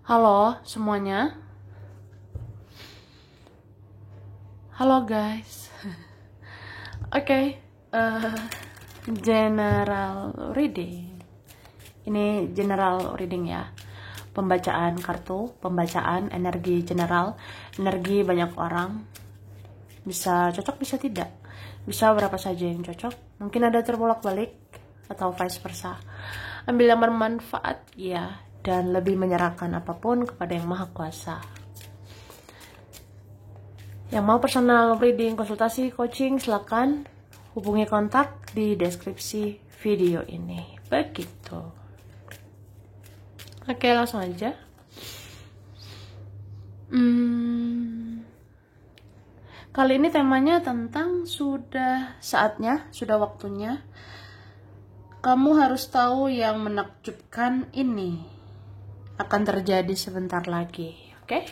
Halo semuanya. Halo guys. Oke, general reading. Ini general reading ya. Pembacaan kartu, pembacaan energi general, energi banyak orang. Bisa cocok, bisa tidak. Bisa berapa saja yang cocok. Mungkin ada terbolak-balik atau vice versa. Ambil yang bermanfaat ya, dan lebih menyerahkan apapun kepada Yang Maha Kuasa. Yang mau personal reading, konsultasi, coaching, silakan hubungi kontak di deskripsi video ini. Begitu. Oke, langsung aja. Kali ini temanya tentang sudah saatnya, sudah waktunya. Kamu harus tahu yang menakjubkan ini akan terjadi sebentar lagi, oke?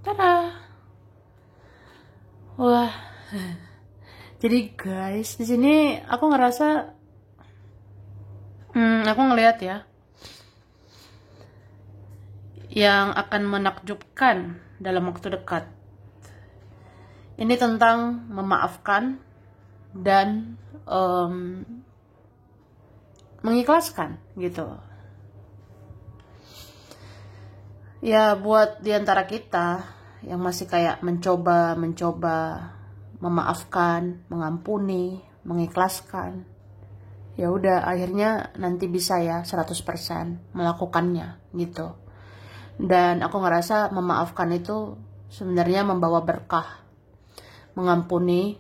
Tada. Wah. Jadi guys, di sini aku ngerasa aku ngelihat ya, yang akan menakjubkan dalam waktu dekat. Ini tentang memaafkan dan mengikhlaskan gitu. Ya buat diantara kita yang masih kayak mencoba memaafkan, mengampuni, mengikhlaskan, ya udah akhirnya nanti bisa ya 100% melakukannya gitu. Dan aku ngerasa memaafkan itu sebenarnya membawa berkah. Mengampuni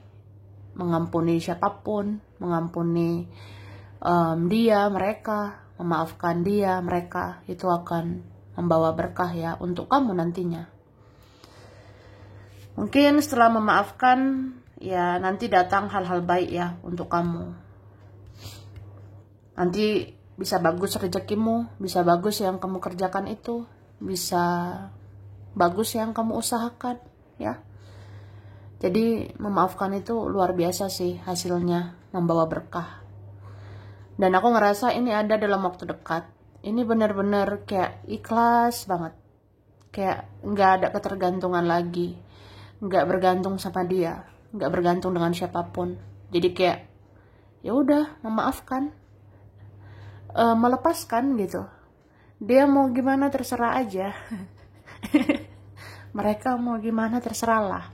siapapun, mengampuni dia, mereka, memaafkan dia, mereka, itu akan membawa berkah ya untuk kamu nantinya. Mungkin setelah memaafkan ya nanti datang hal-hal baik ya untuk kamu. Nanti bisa bagus rezekimu, bisa bagus yang kamu kerjakan itu, bisa bagus yang kamu usahakan ya. Jadi memaafkan itu luar biasa sih hasilnya, membawa berkah. Dan aku ngerasa ini ada dalam waktu dekat. Ini benar-benar kayak ikhlas banget. Kayak nggak ada ketergantungan lagi. Nggak bergantung sama dia. Nggak bergantung dengan siapapun. Jadi kayak ya udah memaafkan. Melepaskan gitu. Dia mau gimana terserah aja. Mereka mau gimana terserah lah.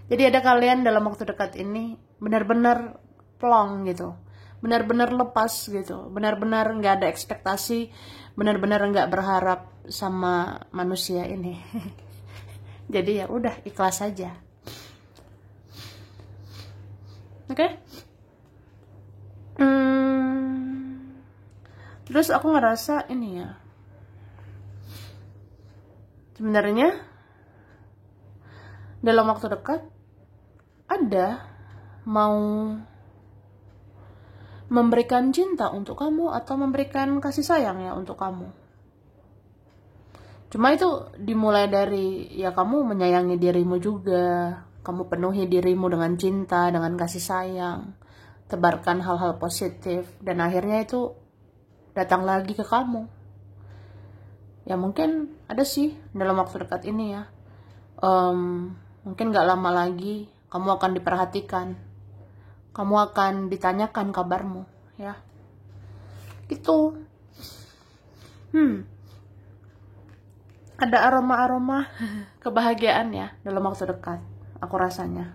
Jadi ada kalian dalam waktu dekat ini benar-benar plong gitu. Benar-benar lepas gitu, benar-benar nggak ada ekspektasi, benar-benar nggak berharap sama manusia ini. Jadi ya udah ikhlas aja, oke? Terus aku ngerasa ini ya, sebenarnya dalam waktu dekat ada mau memberikan cinta untuk kamu atau memberikan kasih sayang ya untuk kamu. Cuma itu dimulai dari ya kamu menyayangi dirimu juga, kamu penuhi dirimu dengan cinta, dengan kasih sayang, tebarkan hal-hal positif, dan akhirnya itu datang lagi ke kamu. Ya mungkin ada sih dalam waktu dekat ini ya, mungkin gak lama lagi kamu akan diperhatikan, kamu akan ditanyakan kabarmu ya gitu. Ada aroma-aroma kebahagiaan ya dalam waktu dekat, aku rasanya.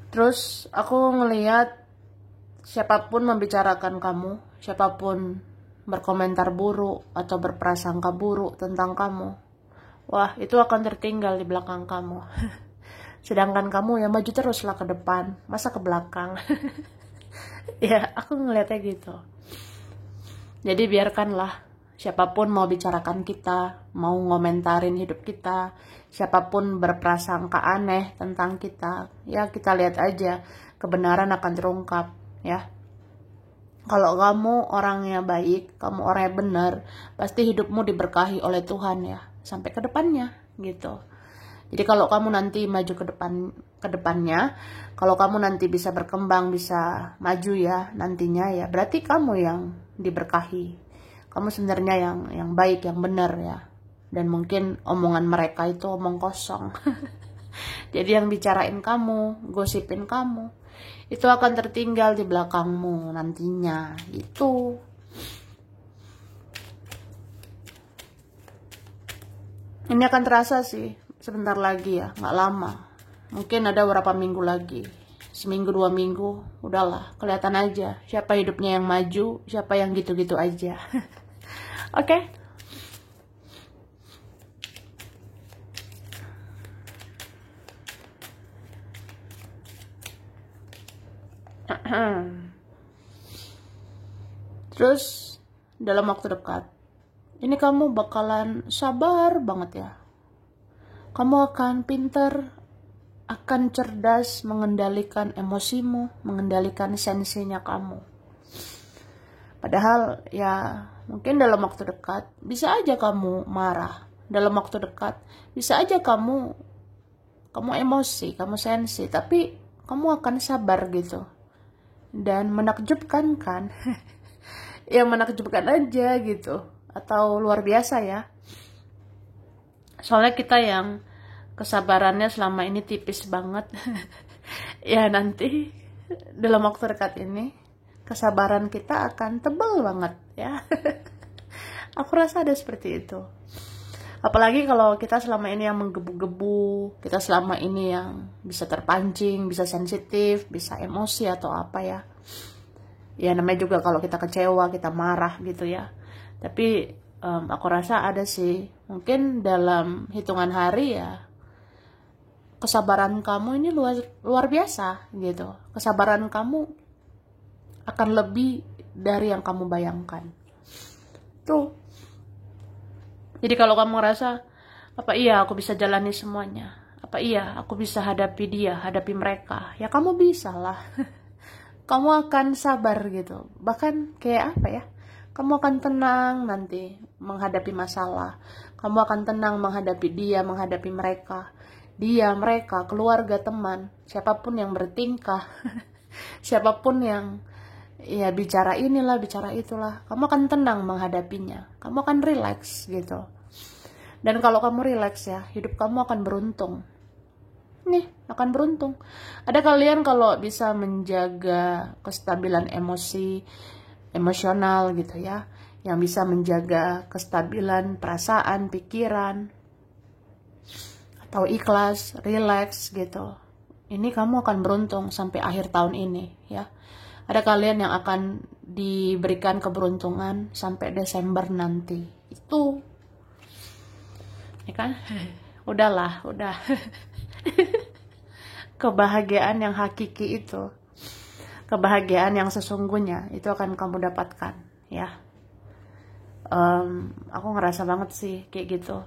Terus aku ngelihat siapapun membicarakan kamu, siapapun berkomentar buruk atau berprasangka buruk tentang kamu, wah itu akan tertinggal di belakang kamu. Sedangkan kamu ya maju teruslah ke depan, masa ke belakang. Ya aku ngeliatnya gitu. Jadi biarkanlah siapapun mau bicarakan kita, mau ngomentarin hidup kita, siapapun berprasangka aneh tentang kita, ya kita lihat aja, kebenaran akan terungkap ya. Kalau kamu orangnya baik, kamu orangnya benar, pasti hidupmu diberkahi oleh Tuhan ya, sampai ke depannya gitu. Jadi kalau kamu nanti maju ke depannya, kalau kamu nanti bisa berkembang, bisa maju ya nantinya ya, berarti kamu yang diberkahi. Kamu sebenarnya yang baik, yang benar ya. Dan mungkin omongan mereka itu omong kosong. Jadi yang bicarain kamu, gosipin kamu, itu akan tertinggal di belakangmu nantinya. Itu. Ini akan terasa sih sebentar lagi ya, nggak lama. Mungkin ada beberapa minggu lagi. Seminggu 2 minggu, udahlah, kelihatan aja siapa hidupnya yang maju, siapa yang gitu-gitu aja. Oke? Terus dalam waktu dekat, ini kamu bakalan sabar banget ya. Kamu akan pinter, akan cerdas mengendalikan emosimu, mengendalikan sensinya kamu. Padahal ya mungkin dalam waktu dekat bisa aja kamu marah. Dalam waktu dekat bisa aja kamu emosi, kamu sensi, tapi kamu akan sabar gitu. Dan menakjubkan kan? Ya menakjubkan aja gitu. Atau luar biasa ya. Soalnya kita yang kesabarannya selama ini tipis banget. Ya nanti dalam waktu dekat ini kesabaran kita akan tebal banget ya. Aku rasa ada seperti itu. Apalagi kalau kita selama ini yang menggebu-gebu, kita selama ini yang bisa terpancing, bisa sensitif, bisa emosi atau apa ya. Ya namanya juga kalau kita kecewa, kita marah gitu ya. Tapi aku rasa ada sih, mungkin dalam hitungan hari ya, kesabaran kamu ini luar biasa gitu. Kesabaran kamu akan lebih dari yang kamu bayangkan. Tuh. Jadi kalau kamu ngerasa, apa iya aku bisa jalani semuanya? Apa iya aku bisa hadapi dia, hadapi mereka? Ya kamu bisa lah. Kamu akan sabar gitu. Bahkan kayak apa ya? Kamu akan tenang nanti menghadapi masalah. Kamu akan tenang menghadapi dia, menghadapi mereka. Dia, mereka, keluarga, teman, siapapun yang bertingkah, siapapun yang ya bicara inilah, bicara itulah, kamu akan tenang menghadapinya. Kamu akan relax gitu. Dan kalau kamu relax ya, hidup kamu akan beruntung. Nih, akan beruntung. Ada kalian kalau bisa menjaga kestabilan emosional gitu ya, yang bisa menjaga kestabilan perasaan, pikiran, atau ikhlas, relax gitu. Ini kamu akan beruntung sampai akhir tahun ini ya. Ada kalian yang akan diberikan keberuntungan sampai Desember nanti. Itu. Ya kan? Udahlah, udah. Kebahagiaan yang hakiki itu, kebahagiaan yang sesungguhnya itu akan kamu dapatkan ya. Aku ngerasa banget sih kayak gitu.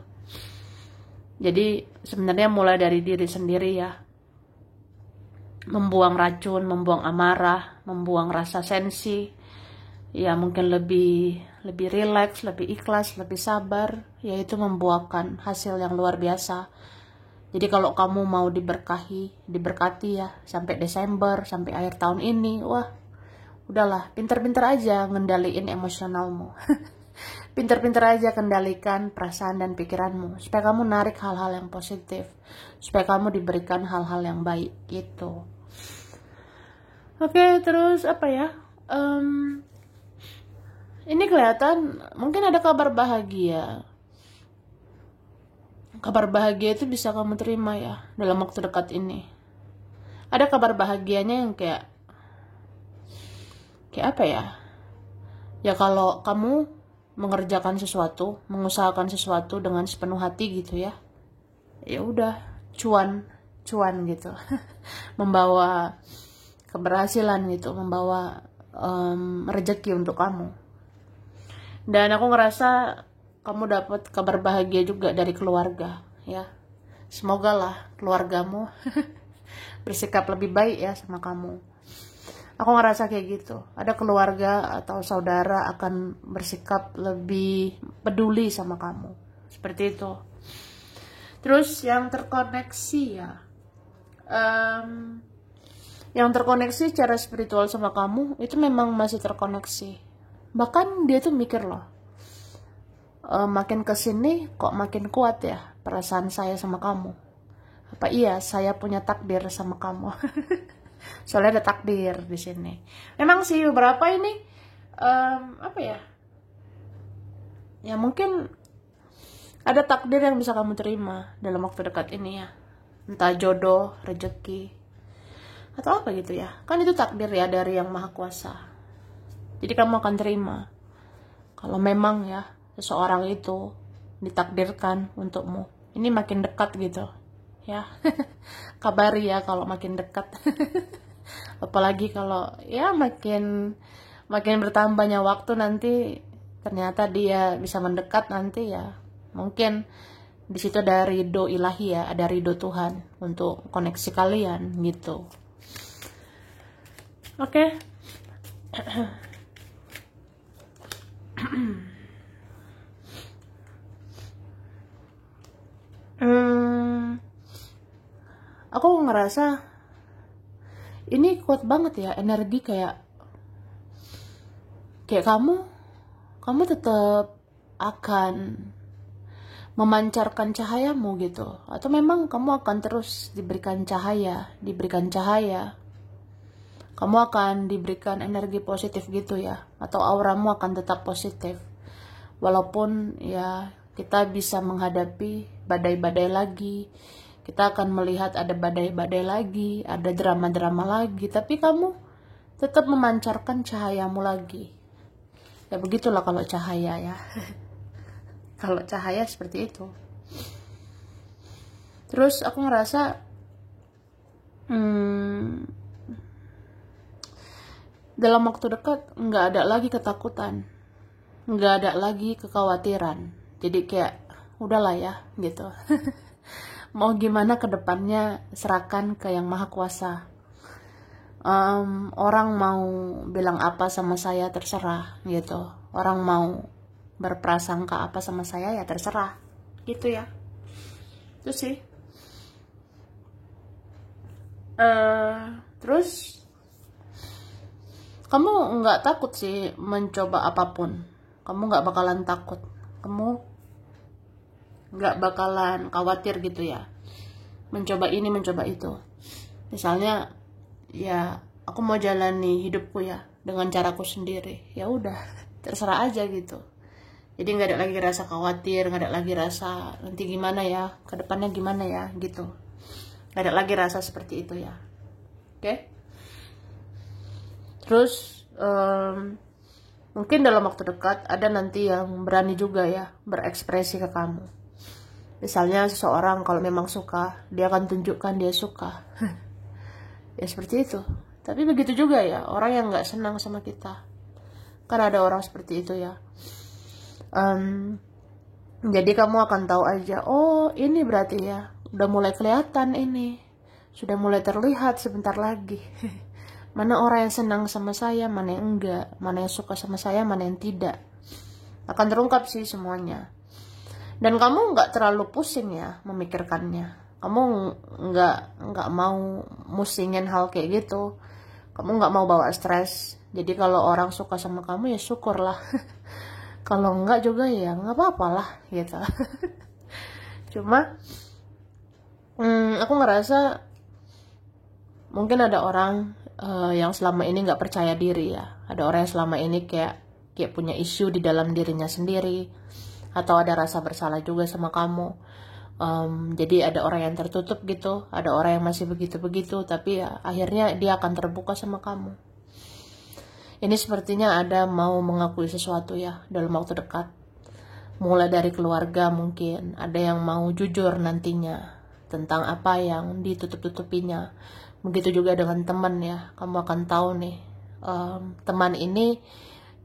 Jadi sebenarnya mulai dari diri sendiri ya, membuang racun, membuang amarah, membuang rasa sensi, ya mungkin lebih rileks, lebih ikhlas, lebih sabar, yaitu membuahkan hasil yang luar biasa. Jadi kalau kamu mau diberkati ya sampai Desember, sampai akhir tahun ini, wah udahlah, pinter-pinter aja ngendaliin emosionalmu. Pinter-pinter aja kendalikan perasaan dan pikiranmu, supaya kamu narik hal-hal yang positif, supaya kamu diberikan hal-hal yang baik gitu. Oke, terus apa ya? Ini kelihatan mungkin ada kabar bahagia. Kabar bahagia itu bisa kamu terima ya dalam waktu dekat ini. Ada kabar bahagianya yang kayak apa ya? Ya kalau kamu mengerjakan sesuatu, mengusahakan sesuatu dengan sepenuh hati gitu ya. Ya udah, cuan gitu. Membawa keberhasilan gitu, membawa rezeki untuk kamu. Dan aku ngerasa kamu dapat kabar bahagia juga dari keluarga ya. Semoga lah keluargamu bersikap lebih baik ya sama kamu. Aku ngerasa kayak gitu. Ada keluarga atau saudara akan bersikap lebih peduli sama kamu. Seperti itu. Terus yang terkoneksi ya. Yang terkoneksi secara spiritual sama kamu, itu memang masih terkoneksi. Bahkan dia tuh mikir loh. Makin kesini kok makin kuat ya perasaan saya sama kamu. Apa iya saya punya takdir sama kamu? Soalnya ada takdir di sini. Memang sih beberapa ini apa ya? Ya mungkin ada takdir yang bisa kamu terima dalam waktu dekat ini ya. Entah jodoh, rezeki, atau apa gitu ya. Kan itu takdir ya dari Yang Maha Kuasa. Jadi kamu akan terima. Kalau memang ya seseorang itu ditakdirkan untukmu. Ini makin dekat gitu. Ya. Kabari ya kalau makin dekat. Apalagi kalau ya makin bertambahnya waktu nanti ternyata dia bisa mendekat nanti ya. Mungkin di situ ada ridho ilahi ya, ada ridho Tuhan untuk koneksi kalian gitu. Oke. Aku ngerasa ini kuat banget ya, energi kayak kamu tetap akan memancarkan cahayamu gitu, atau memang kamu akan terus diberikan cahaya, kamu akan diberikan energi positif gitu ya, atau auramu akan tetap positif walaupun ya kita bisa menghadapi badai-badai lagi, kita akan melihat ada badai-badai lagi, ada drama-drama lagi, tapi kamu tetap memancarkan cahayamu lagi. Ya begitulah kalau cahaya ya. Kalau cahaya seperti itu. Terus aku ngerasa dalam waktu dekat nggak ada lagi ketakutan, nggak ada lagi kekhawatiran. Jadi kayak udahlah ya gitu. Mau gimana ke depannya serahkan ke Yang Maha Kuasa. Orang mau bilang apa sama saya terserah gitu. Orang mau berprasangka apa sama saya ya terserah gitu ya. Itu sih. Terus kamu nggak takut sih mencoba apapun. Kamu nggak bakalan takut. Kamu nggak bakalan khawatir gitu ya, mencoba ini mencoba itu. Misalnya ya aku mau jalani hidupku ya dengan caraku sendiri, ya udah terserah aja gitu. Jadi nggak ada lagi rasa khawatir, nggak ada lagi rasa nanti gimana ya, kedepannya gimana ya gitu. Nggak ada lagi rasa seperti itu ya. Oke? Terus mungkin dalam waktu dekat ada nanti yang berani juga ya berekspresi ke kamu. Misalnya seseorang kalau memang suka, dia akan tunjukkan dia suka. Ya seperti itu. Tapi begitu juga ya, orang yang nggak senang sama kita. Kan ada orang seperti itu ya. Jadi kamu akan tahu aja, oh ini berarti ya, udah mulai kelihatan ini. Sudah mulai terlihat sebentar lagi. Mana orang yang senang sama saya, mana yang enggak. Mana yang suka sama saya, mana yang tidak. Akan terungkap sih semuanya. Dan kamu nggak terlalu pusing ya memikirkannya. Kamu nggak mau musingin hal kayak gitu. Kamu nggak mau bawa stres. Jadi kalau orang suka sama kamu ya syukurlah. Kalau enggak juga ya nggak apa-apa lah gitu. Cuma aku ngerasa mungkin ada orang yang selama ini nggak percaya diri ya. Ada orang yang selama ini kayak punya isu di dalam dirinya sendiri. Atau ada rasa bersalah juga sama kamu. Jadi ada orang yang tertutup gitu, ada orang yang masih begitu-begitu, tapi ya akhirnya dia akan terbuka sama kamu. Ini sepertinya ada mau mengakui sesuatu ya dalam waktu dekat. Mulai dari keluarga mungkin, ada yang mau jujur nantinya tentang apa yang ditutup-tutupinya. Begitu juga dengan teman ya, kamu akan tahu nih, teman ini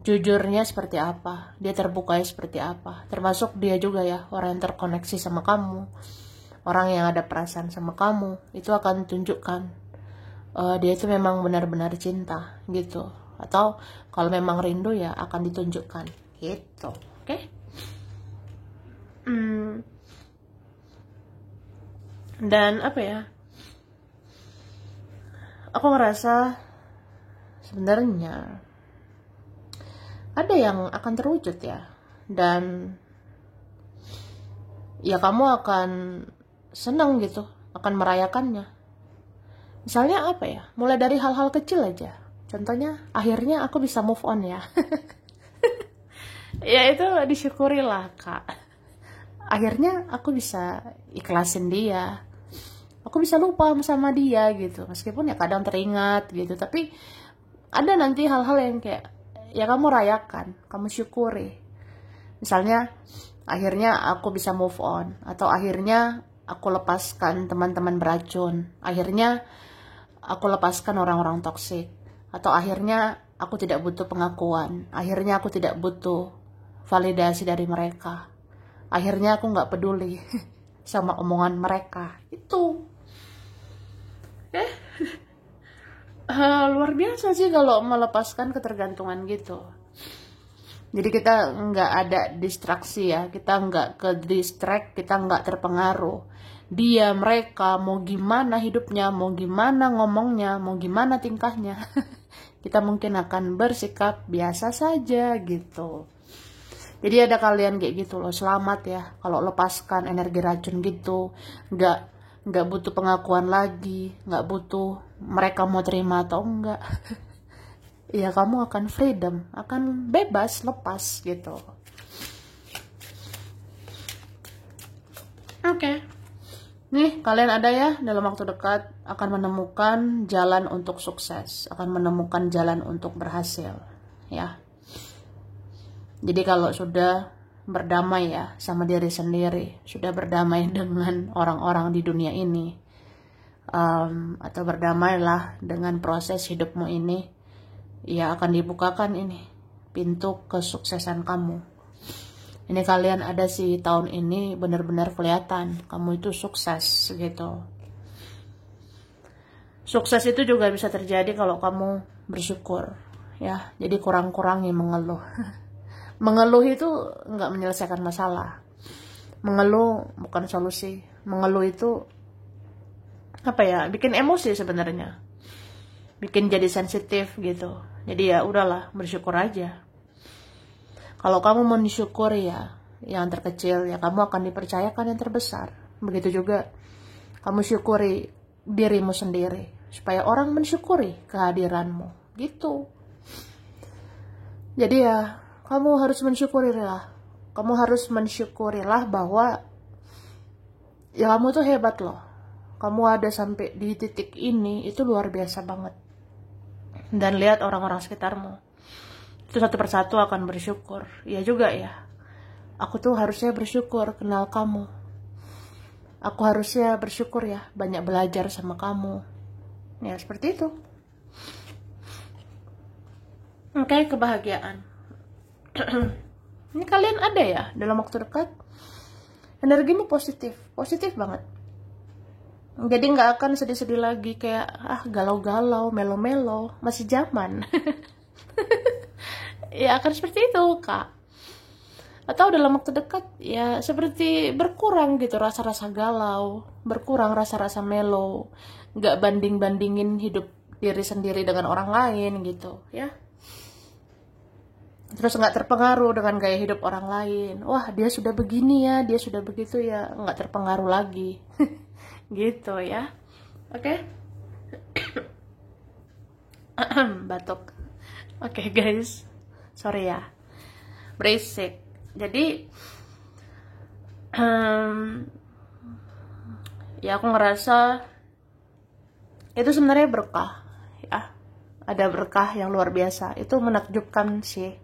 jujurnya seperti apa, dia terbukanya seperti apa. Termasuk dia juga ya, orang yang terkoneksi sama kamu, orang yang ada perasaan sama kamu, itu akan tunjukkan dia itu memang benar-benar cinta gitu, atau kalau memang rindu ya akan ditunjukkan gitu. Oke? Dan apa ya, aku ngerasa sebenarnya ada yang akan terwujud ya, dan ya kamu akan senang gitu, akan merayakannya. Misalnya apa ya, mulai dari hal-hal kecil aja. Contohnya, akhirnya aku bisa move on ya. Ya itu disyukurilah kak. Akhirnya aku bisa ikhlasin dia. Aku bisa lupa sama dia gitu. Meskipun ya kadang teringat gitu. Tapi ada nanti hal-hal yang kayak, ya kamu rayakan, kamu syukuri. Misalnya, akhirnya aku bisa move on. Atau akhirnya aku lepaskan teman-teman beracun. Akhirnya aku lepaskan orang-orang toksik. Atau akhirnya aku tidak butuh pengakuan. Akhirnya aku tidak butuh validasi dari mereka. Akhirnya aku nggak peduli sama omongan mereka. Itu luar biasa sih kalau melepaskan ketergantungan gitu. Jadi kita nggak ada distraksi ya, kita nggak ke distract, kita nggak terpengaruh. Dia, mereka, mau gimana hidupnya, mau gimana ngomongnya, mau gimana tingkahnya. Kita mungkin akan bersikap biasa saja gitu. Jadi ada kalian kayak gitu loh, selamat ya kalau lepaskan energi racun gitu. Nggak butuh pengakuan lagi, nggak butuh mereka mau terima atau enggak. Ya kamu akan freedom, akan bebas, lepas gitu. Oke. Nih, kalian ada ya dalam waktu dekat akan menemukan jalan untuk sukses, akan menemukan jalan untuk berhasil, ya. Jadi kalau sudah berdamai ya sama diri sendiri, sudah berdamai dengan orang-orang di dunia ini, atau berdamailah dengan proses hidupmu ini, ya akan dibukakan ini pintu kesuksesan kamu. Ini kalian ada sih tahun ini benar-benar kelihatan kamu itu sukses gitu. Sukses itu juga bisa terjadi kalau kamu bersyukur ya. Jadi kurang-kurangi mengeluh. Mengeluh itu nggak menyelesaikan masalah. Mengeluh bukan solusi. Mengeluh itu apa ya? Bikin emosi sebenarnya. Bikin jadi sensitif gitu. Jadi ya udahlah, bersyukur aja. Kalau kamu mensyukuri ya yang terkecil, ya kamu akan dipercayakan yang terbesar. Begitu juga kamu syukuri dirimu sendiri, supaya orang mensyukuri kehadiranmu gitu. Jadi ya kamu harus mensyukurilah. Kamu harus mensyukurilah bahwa ya kamu tuh hebat loh. Kamu ada sampai di titik ini, itu luar biasa banget. Dan lihat orang-orang sekitarmu, itu satu persatu akan bersyukur. Ya juga ya, aku tuh harusnya bersyukur kenal kamu. Aku harusnya bersyukur ya banyak belajar sama kamu. Ya seperti itu. Oke, kebahagiaan. Ini kalian ada ya dalam waktu dekat, energimu positif banget. Jadi nggak akan sedih-sedih lagi kayak galau-galau, melo-melo, masih zaman. Ya akan seperti itu kak. Atau dalam waktu dekat ya seperti berkurang gitu rasa-rasa galau, berkurang rasa-rasa melo, nggak banding-bandingin hidup diri sendiri dengan orang lain gitu ya. Terus nggak terpengaruh dengan gaya hidup orang lain. Wah dia sudah begini ya, dia sudah begitu ya, nggak terpengaruh lagi. Gitu ya. Oke. Batuk. Oke guys, sorry ya, berisik. Jadi ya aku ngerasa itu sebenarnya berkah ya. Ada berkah yang luar biasa. Itu menakjubkan sih,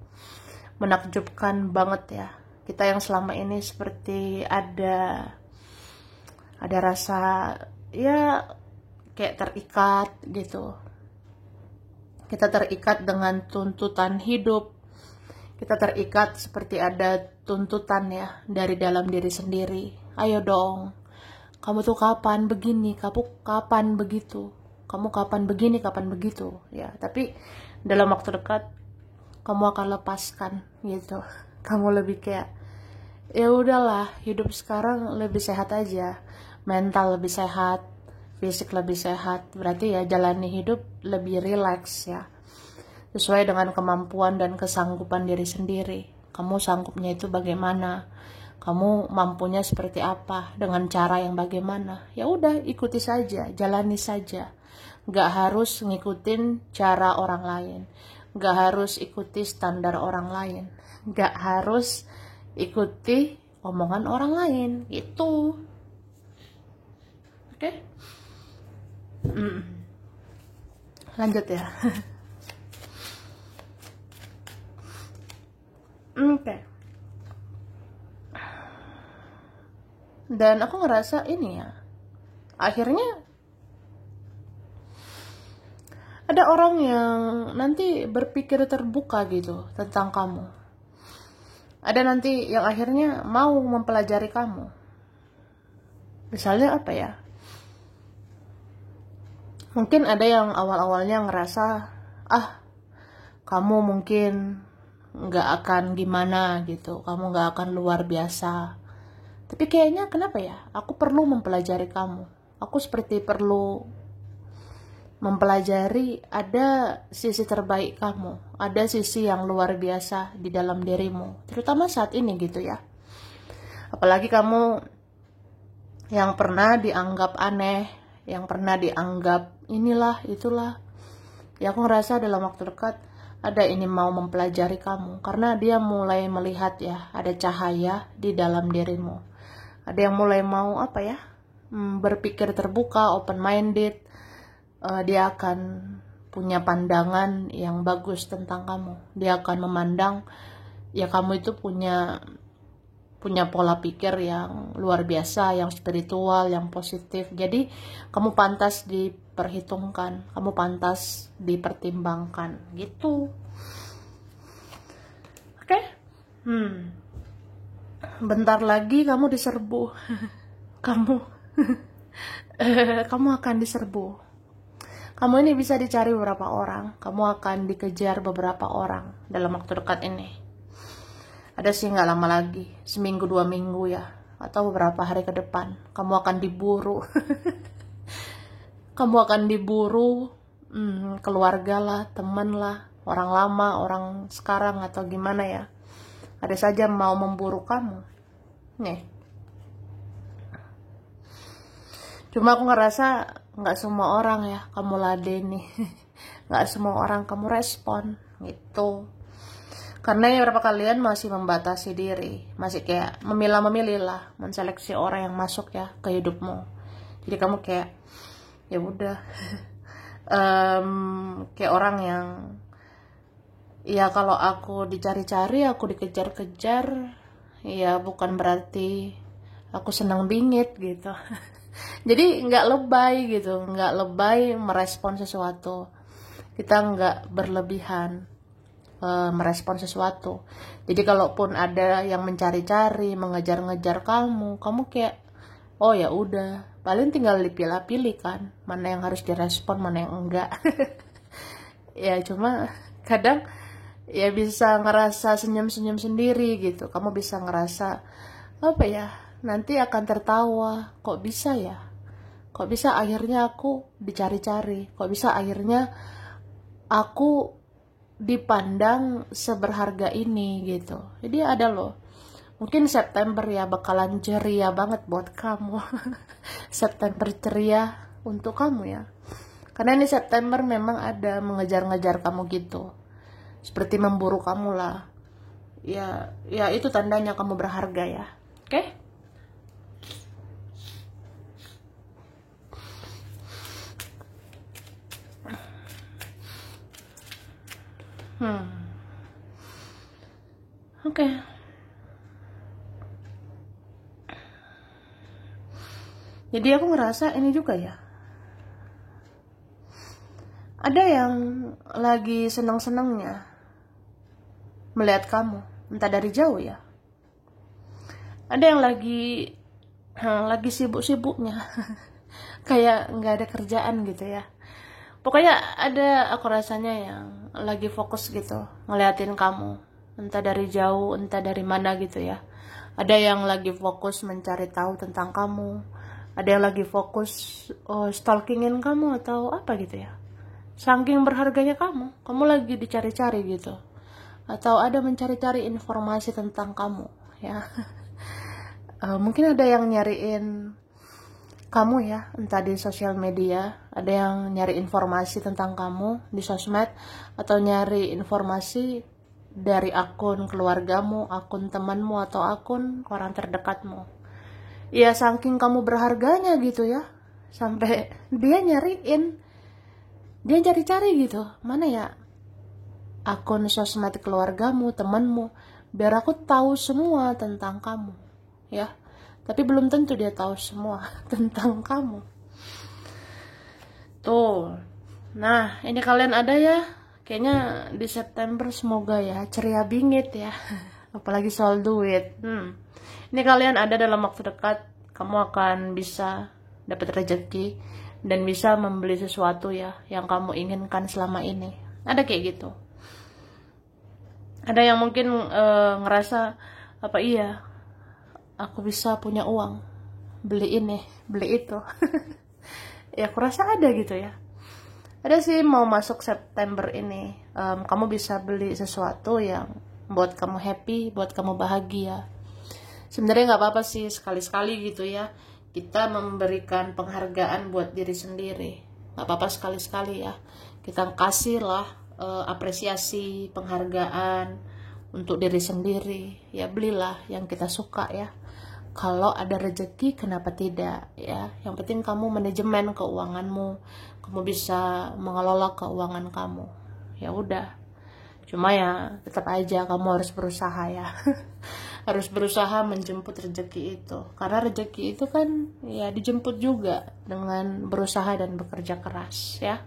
menakjubkan banget ya. Kita yang selama ini seperti ada rasa ya kayak terikat gitu. Kita terikat dengan tuntutan hidup. Kita terikat seperti ada tuntutan ya dari dalam diri sendiri. Ayo dong, kamu tuh kapan begini, kamu kapan begitu, kamu kapan begini, kapan begitu, ya. Tapi dalam waktu dekat kamu akan lepaskan gitu. Kamu lebih kayak, ya udahlah, hidup sekarang lebih sehat aja, mental lebih sehat, fisik lebih sehat. Berarti ya jalani hidup lebih rileks ya, sesuai dengan kemampuan dan kesanggupan diri sendiri. Kamu sanggupnya itu bagaimana, kamu mampunya seperti apa, dengan cara yang bagaimana. Ya udah, ikuti saja, jalani saja. Gak harus ngikutin cara orang lain, gak harus ikuti standar orang lain, gak harus ikuti omongan orang lain gitu. Oke? Lanjut ya. Oke. Dan aku ngerasa ini ya, akhirnya ada orang yang nanti berpikir terbuka gitu tentang kamu. Ada nanti yang akhirnya mau mempelajari kamu. Misalnya apa ya? Mungkin ada yang awal-awalnya ngerasa, kamu mungkin nggak akan gimana gitu, kamu nggak akan luar biasa. Tapi kayaknya kenapa ya? Aku perlu mempelajari kamu. Aku seperti perlu mempelajari ada sisi terbaik kamu, ada sisi yang luar biasa di dalam dirimu, terutama saat ini gitu ya. Apalagi kamu yang pernah dianggap aneh, yang pernah dianggap inilah itulah. Ya aku ngerasa dalam waktu dekat ada ini mau mempelajari kamu, karena dia mulai melihat ya, ada cahaya di dalam dirimu. Ada yang mulai mau berpikir terbuka, open minded. Dia akan punya pandangan yang bagus tentang kamu. Dia akan memandang ya kamu itu punya pola pikir yang luar biasa, yang spiritual, yang positif. Jadi kamu pantas diperhitungkan, kamu pantas dipertimbangkan gitu. Oke? Bentar lagi kamu diserbu. Kamu akan diserbu. Kamu ini bisa dicari beberapa orang, kamu akan dikejar beberapa orang dalam waktu dekat ini. Ada sih nggak lama lagi, seminggu 2 minggu ya, atau beberapa hari ke depan, kamu akan diburu. Kamu akan diburu, keluarga lah, teman lah, orang lama, orang sekarang atau gimana ya. Ada saja mau memburu kamu. Nih. Cuma aku ngerasa nggak semua orang ya kamu ladeni. Nggak semua orang kamu respon gitu. Karena beberapa kalian masih membatasi diri, masih kayak memilah-memilih lah, menseleksi orang yang masuk ya ke hidupmu. Jadi kamu kayak ya udah, kayak orang yang ya kalau aku dicari-cari, aku dikejar-kejar, ya bukan berarti aku senang bingit gitu. Jadi nggak lebay gitu, nggak lebay merespon sesuatu. Kita nggak berlebihan merespon sesuatu. Jadi kalaupun ada yang mencari-cari, mengejar-ngejar kamu kayak, oh ya udah, paling tinggal dipilah-pilih kan, mana yang harus direspon, mana yang enggak. Ya cuma kadang ya bisa ngerasa senyum-senyum sendiri gitu. Kamu bisa ngerasa nanti akan tertawa, kok bisa ya? Kok bisa akhirnya aku dicari-cari? Kok bisa akhirnya aku dipandang seberharga ini gitu? Jadi ada loh. Mungkin September ya bakalan ceria banget buat kamu. September ceria untuk kamu ya. Karena ini September memang ada mengejar-ngejar kamu gitu. Seperti memburu kamu lah. Ya itu tandanya kamu berharga ya. Oke? Oke. Jadi aku ngerasa ini juga ya. Ada yang lagi senang-senangnya melihat kamu, entah dari jauh ya. Ada yang lagi sibuk-sibuknya, kayak nggak ada kerjaan gitu ya. Pokoknya ada aku rasanya yang lagi fokus gitu ngeliatin kamu, entah dari jauh entah dari mana gitu ya. Ada yang lagi fokus mencari tahu tentang kamu, ada yang lagi fokus stalkingin kamu atau apa gitu ya. Saking berharganya kamu lagi dicari-cari gitu, atau ada mencari-cari informasi tentang kamu ya. Mungkin ada yang nyariin kamu ya, entah di sosial media, ada yang nyari informasi tentang kamu di sosmed, atau nyari informasi dari akun keluargamu, akun temanmu, atau akun orang terdekatmu. Ya saking kamu berharganya gitu ya, sampai dia nyariin, dia cari-cari gitu, mana ya akun sosmed keluargamu, temanmu, biar aku tahu semua tentang kamu ya. Tapi belum tentu dia tahu semua tentang kamu. Tuh. Nah, ini kalian ada ya. Kayaknya di September semoga ya ceria bingit ya. Apalagi soal duit. Ini kalian ada dalam waktu dekat. Kamu akan bisa dapat rezeki dan bisa membeli sesuatu ya yang kamu inginkan selama ini. Ada kayak gitu. Ada yang mungkin ngerasa apa iya aku bisa punya uang beli ini, beli itu. Ya aku rasa ada gitu ya. Ada sih mau masuk September ini, kamu bisa beli sesuatu yang buat kamu happy, buat kamu bahagia. Sebenarnya nggak apa-apa sih sekali-sekali gitu ya. Kita memberikan penghargaan buat diri sendiri. Nggak apa-apa sekali-sekali ya. Kita kasih lah apresiasi, penghargaan untuk diri sendiri. Ya belilah yang kita suka ya. Kalau ada rezeki kenapa tidak ya. Yang penting kamu manajemen keuanganmu, kamu bisa mengelola keuangan kamu. Ya udah. Cuma ya tetap aja kamu harus berusaha ya. Harus berusaha menjemput rezeki itu. Karena rezeki itu kan ya dijemput juga dengan berusaha dan bekerja keras ya.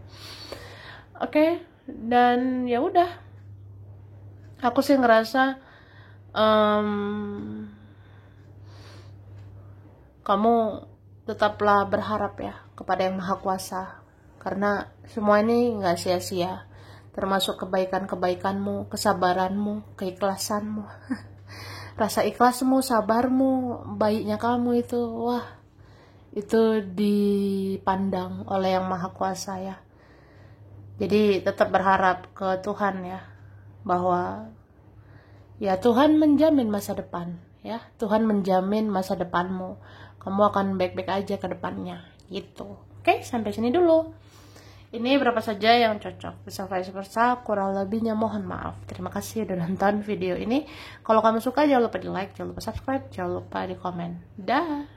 Oke, dan ya udah. Aku sih ngerasa kamu tetaplah berharap ya kepada Yang Maha Kuasa, karena semua ini nggak sia-sia, termasuk kebaikan-kebaikanmu, kesabaranmu, keikhlasanmu. Rasa ikhlasmu, sabarmu, baiknya kamu itu, wah, itu dipandang oleh Yang Maha Kuasa ya. Jadi tetap berharap ke Tuhan ya, bahwa ya Tuhan menjamin masa depan ya, Tuhan menjamin masa depanmu. Kamu akan baik-baik aja ke depannya gitu. Oke, sampai sini dulu. Ini berapa saja yang cocok, bisa vice versa, kurang lebihnya mohon maaf. Terima kasih udah nonton video ini. Kalau kamu suka jangan lupa di like, jangan lupa subscribe, jangan lupa di komen. Dah.